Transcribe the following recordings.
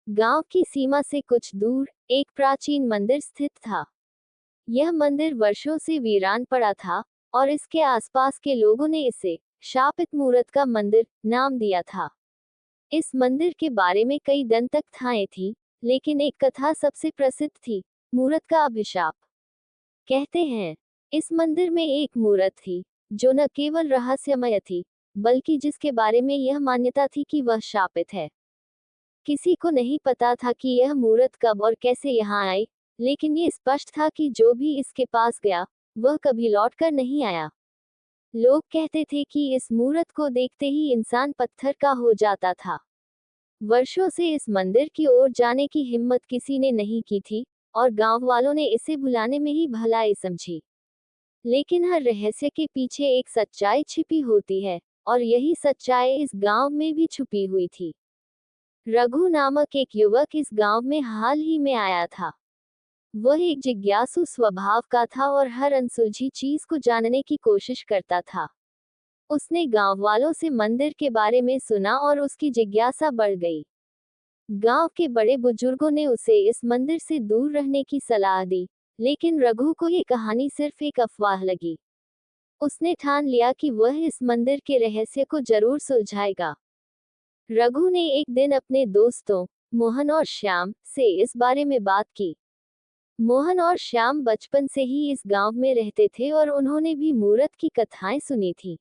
गांव की सीमा से कुछ दूर एक प्राचीन मंदिर स्थित था। यह मंदिर वर्षों से वीरान पड़ा था और इसके आसपास के लोगों ने इसे शापित मूरत का मंदिर नाम दिया था। इस मंदिर के बारे में कई दंतक कथाएं थी, लेकिन एक कथा सबसे प्रसिद्ध थी, मूरत का अभिशाप। कहते हैं, इस मंदिर में एक मूरत थी जो न केवल रहस्यमय थी, बल्कि जिसके बारे में यह मान्यता थी कि वह शापित है। किसी को नहीं पता था कि यह मूरत कब और कैसे यहाँ आई, लेकिन ये स्पष्ट था कि जो भी इसके पास गया, वह कभी लौटकर नहीं आया। लोग कहते थे कि इस मूरत को देखते ही इंसान पत्थर का हो जाता था। वर्षों से इस मंदिर की ओर जाने की हिम्मत किसी ने नहीं की थी, और गांव वालों ने इसे भुलाने में ही भलाई समझी। लेकिन हर रहस्य के पीछे एक सच्चाई छिपी होती है, और यही सच्चाई इस गांव में भी छुपी हुई थी। रघु नामक एक युवक इस गांव में हाल ही में आया था। वह एक जिज्ञासु स्वभाव का था और हर अनसुलझी चीज को जानने की कोशिश करता था। उसने गांव वालों से मंदिर के बारे में सुना और उसकी जिज्ञासा बढ़ गई। गांव के बड़े बुजुर्गों ने उसे इस मंदिर से दूर रहने की सलाह दी, लेकिन रघु को ये कहानी सिर्फ एक अफवाह लगी। उसने ठान लिया कि वह इस मंदिर के रहस्य को जरूर सुलझाएगा। रघु ने एक दिन अपने दोस्तों मोहन और श्याम से इस बारे में बात की। मोहन और श्याम बचपन से ही इस गांव में रहते थे और उन्होंने भी मूरत की कथाएं सुनी थी।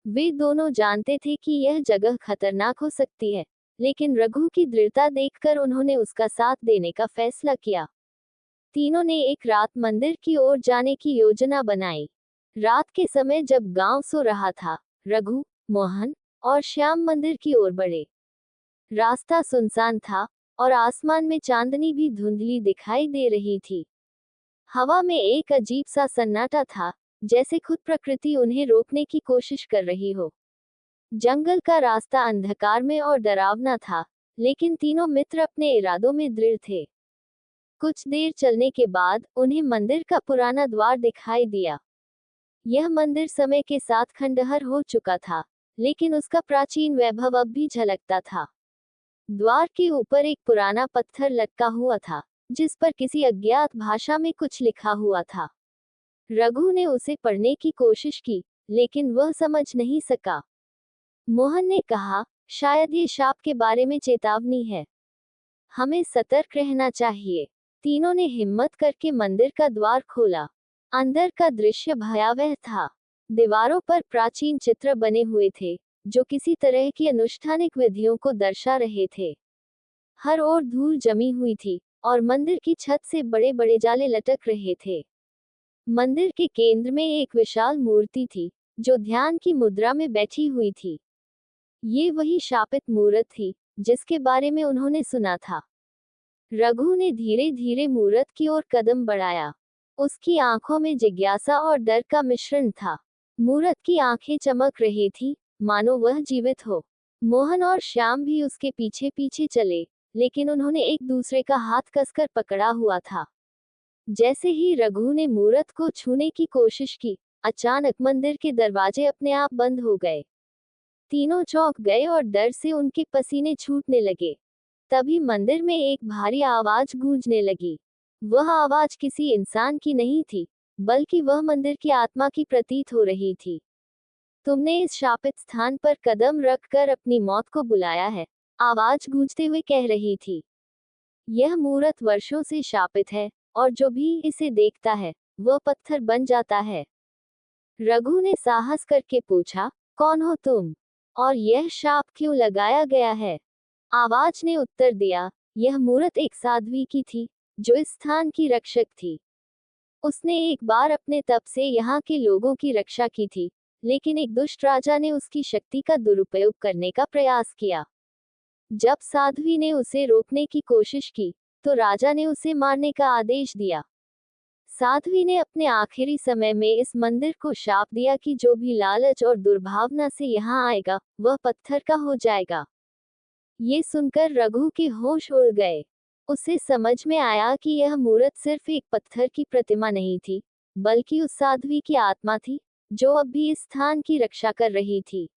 वे दोनों जानते थे कि यह जगह खतरनाक हो सकती है, लेकिन रघु की दृढ़ता देखकर उन्होंने उसका साथ देने का फैसला किया। तीनों ने एक रात मंदिर की ओर जाने की योजना बनाई। रात के समय जब गांव सो रहा था, रघु, मोहन और श्याम मंदिर की ओर बढ़े। रास्ता सुनसान था और आसमान में चांदनी भी धुंधली दिखाई दे रही थी। हवा में एक अजीब सा सन्नाटा था, जैसे खुद प्रकृति उन्हें रोकने की कोशिश कर रही हो। जंगल का रास्ता अंधकार में और डरावना था, लेकिन तीनों मित्र अपने इरादों में दृढ़ थे। कुछ देर चलने के बाद उन्हें मंदिर का पुराना द्वार दिखाई दिया। यह मंदिर समय के साथ खंडहर हो चुका था, लेकिन उसका प्राचीन वैभव अब भी झलकता था। द्वार के ऊपर एक पुराना पत्थर लटका हुआ था, जिस पर किसी अज्ञात भाषा में कुछ लिखा हुआ था। रघु ने उसे पढ़ने की कोशिश की, लेकिन वह समझ नहीं सका। मोहन ने कहा, शायद ये शाप के बारे में चेतावनी है। हमें सतर्क रहना चाहिए। तीनों ने हिम्मत करके मंदिर का द्वार खोला। अंदर का दृश्य भयावह था। दीवारों पर प्राचीन चित्र बने हुए थे, जो किसी तरह की अनुष्ठानिक विधियों को दर्शा रहे थे। हर ओर धूल जमी हुई थी, और मंदिर की छत से बड़े बड़े जाले लटक रहे थे। मंदिर के केंद्र में एक विशाल मूर्ति थी, जो ध्यान की मुद्रा में बैठी हुई थी। ये वही शापित मूरत थी, जिसके बारे में उन्होंने सुना था। रघु ने धीरे धीरे मूरत की ओर कदम बढ़ाया। उसकी आंखों में जिज्ञासा और डर का मिश्रण था। मूरत की आंखें चमक रही थी, मानो वह जीवित हो। मोहन और श्याम भी उसके पीछे पीछे चले, लेकिन उन्होंने एक दूसरे का हाथ कसकर पकड़ा हुआ था। जैसे ही रघु ने मूरत को छूने की कोशिश की, अचानक मंदिर के दरवाजे अपने आप बंद हो गए। तीनों चौंक गए और डर से उनके पसीने छूटने लगे। तभी मंदिर में एक भारी आवाज गूंजने लगी। वह आवाज किसी इंसान की नहीं थी, बल्कि वह मंदिर की आत्मा की प्रतीत हो रही थी। तुमने इस शापित स्थान पर कदम रखकर अपनी मौत को बुलाया है, आवाज गूंजते हुए कह रही थी। यह मूरत वर्षों से शापित है, और जो भी इसे देखता है, वह पत्थर बन जाता है। रघु ने साहस करके पूछा, कौन हो तुम? और यह शाप क्यों लगाया गया है? आवाज ने उत्तर दिया, यह मूरत एक साध्वी की थी, जो इस स्थान की रक्षक थी। उसने एक बार अपने तप से यहाँ के लोगों की रक्षा की थी, लेकिन एक दुष्ट राजा ने उसकी शक्ति का दुरुपयोग करने का प्रयास किया। जब साध्वी ने उसे रोकने की कोशिश की, तो राजा ने उसे मारने का आदेश दिया। साध्वी ने अपने आखिरी समय में इस मंदिर को शाप दिया कि जो भी लालच और दुर्भावना से यहाँ आएगा, वह पत्थर का हो जाएगा। ये सुनकर रघु के होश उड़ गए। उसे समझ में आया कि यह मूरत सिर्फ एक पत्थर की प्रतिमा नहीं थी, बल्कि उस साध्वी की आत्मा थी, जो अब भी इस स्थान की रक्षा कर रही थी।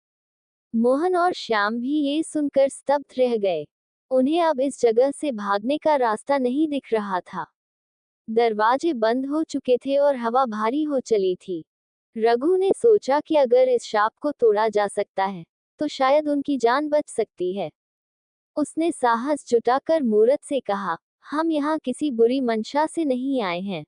मोहन और श्याम भी ये सुनकर स्तब्ध रह गए। उन्हें अब इस जगह से भागने का रास्ता नहीं दिख रहा था। दरवाजे बंद हो चुके थे और हवा भारी हो चली थी। रघु ने सोचा कि अगर इस शाप को तोड़ा जा सकता है, तो शायद उनकी जान बच सकती है। उसने साहस जुटाकर मूरत से कहा, हम यहाँ किसी बुरी मंशा से नहीं आए हैं।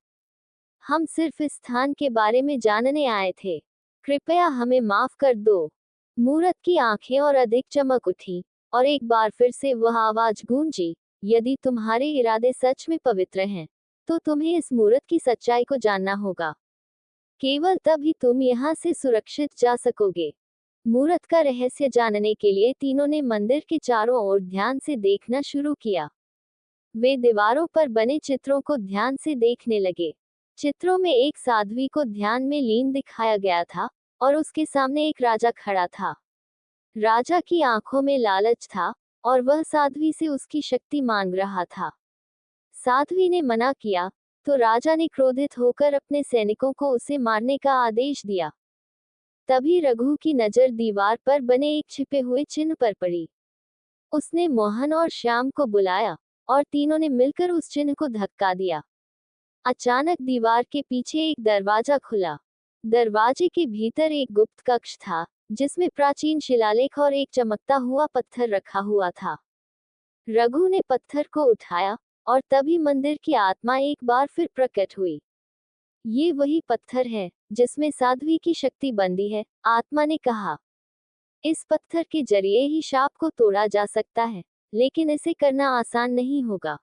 हम सिर्फ इस स्थान के बारे में जानने आए थे। कृपया हमें माफ कर दो। मूरत की आंखें और अधिक चमक उठी, और एक बार फिर से वह आवाज गूंजी, यदि तुम्हारे इरादे सच में पवित्र हैं, तो तुम्हें इस मूरत की सच्चाई को जानना होगा। केवल तभी तुम यहाँ से सुरक्षित जा सकोगे। मूरत का रहस्य जानने के लिए तीनों ने मंदिर के चारों ओर ध्यान से देखना शुरू किया। वे दीवारों पर बने चित्रों को ध्यान से देखने लगे। चित्रों में एक साध्वी को ध्यान में लीन दिखाया गया था, और उसके सामने एक राजा खड़ा था। राजा की आंखों में लालच था, और वह साध्वी से उसकी शक्ति मांग रहा था। साध्वी ने मना किया, तो राजा ने क्रोधित होकर अपने सैनिकों को उसे मारने का आदेश दिया। तभी रघु की नजर दीवार पर बने एक छिपे हुए चिन्ह पर पड़ी। उसने मोहन और श्याम को बुलाया, और तीनों ने मिलकर उस चिन्ह को धक्का दिया। अचानक दीवार के पीछे एक दरवाजा खुला। दरवाजे के भीतर एक गुप्त कक्ष था, जिसमें प्राचीन शिलालेख और एक चमकता हुआ पत्थर रखा हुआ था। रघु ने पत्थर को उठाया, और तभी मंदिर की आत्मा एक बार फिर प्रकट हुई। ये वही पत्थर है जिसमें साध्वी की शक्ति बंधी है, आत्मा ने कहा। इस पत्थर के जरिए ही शाप को तोड़ा जा सकता है, लेकिन इसे करना आसान नहीं होगा।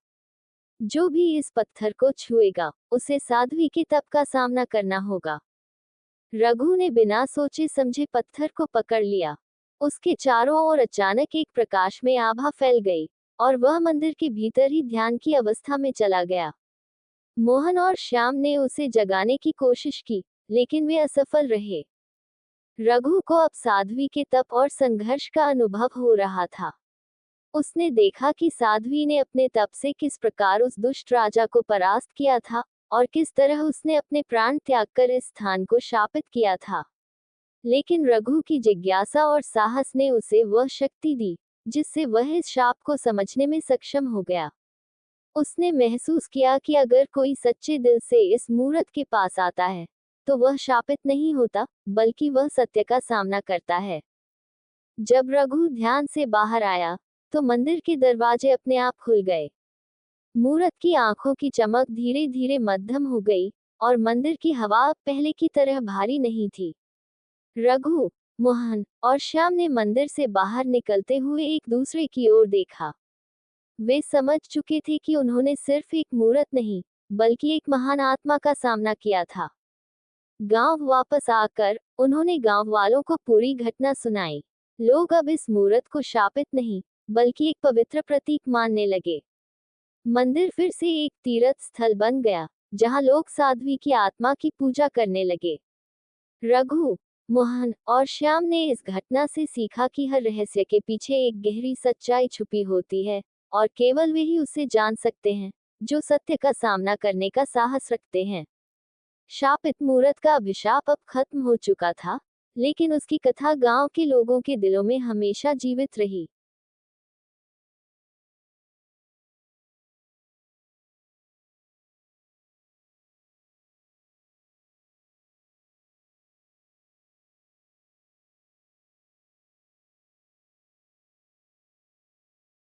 जो भी इस पत्थर को छुएगा, उसे साध्वी के तप का सामना करना होगा। रघु ने बिना सोचे समझे पत्थर को पकड़ लिया। उसके चारों ओर अचानक एक प्रकाश में आभा फैल गई, और वह मंदिर के भीतर ही ध्यान की अवस्था में चला गया। मोहन और श्याम ने उसे जगाने की कोशिश की, लेकिन वे असफल रहे। रघु को अब साध्वी के तप और संघर्ष का अनुभव हो रहा था। उसने देखा कि साध्वी ने अपने तप से किस प्रकार उस दुष्ट राजा को परास्त किया था, और किस तरह उसने अपने प्राण त्याग कर इस स्थान को शापित किया था। लेकिन रघु की जिज्ञासा और साहस ने उसे वह शक्ति दी, जिससे वह इस शाप को समझने में सक्षम हो गया। उसने महसूस किया कि अगर कोई सच्चे दिल से इस मूरत के पास आता है, तो वह शापित नहीं होता, बल्कि वह सत्य का सामना करता है। जब रघु ध्यान से बाहर आया, तो मंदिर के दरवाजे अपने आप खुल गए। मूरत की आंखों की चमक धीरे धीरे मध्यम हो गई, और मंदिर की हवा अब पहले की तरह भारी नहीं थी। रघु, मोहन और श्याम ने मंदिर से बाहर निकलते हुए एक दूसरे की ओर देखा। वे समझ चुके थे कि उन्होंने सिर्फ एक मूरत नहीं, बल्कि एक महान आत्मा का सामना किया था। गांव वापस आकर उन्होंने गांव वालों को पूरी घटना सुनाई। लोग अब इस मूरत को शापित नहीं, बल्कि एक पवित्र प्रतीक मानने लगे। मंदिर फिर से एक तीर्थ स्थल बन गया, जहां लोग साध्वी की आत्मा की पूजा करने लगे। रघु, मोहन और श्याम ने इस घटना से सीखा कि हर रहस्य के पीछे एक गहरी सच्चाई छुपी होती है, और केवल वे ही उसे जान सकते हैं, जो सत्य का सामना करने का साहस रखते हैं। शापित मूरत का अभिशाप अब खत्म हो चुका था, लेकिन उसकी कथा गांव के लोगों के दिलों में हमेशा जीवित रही।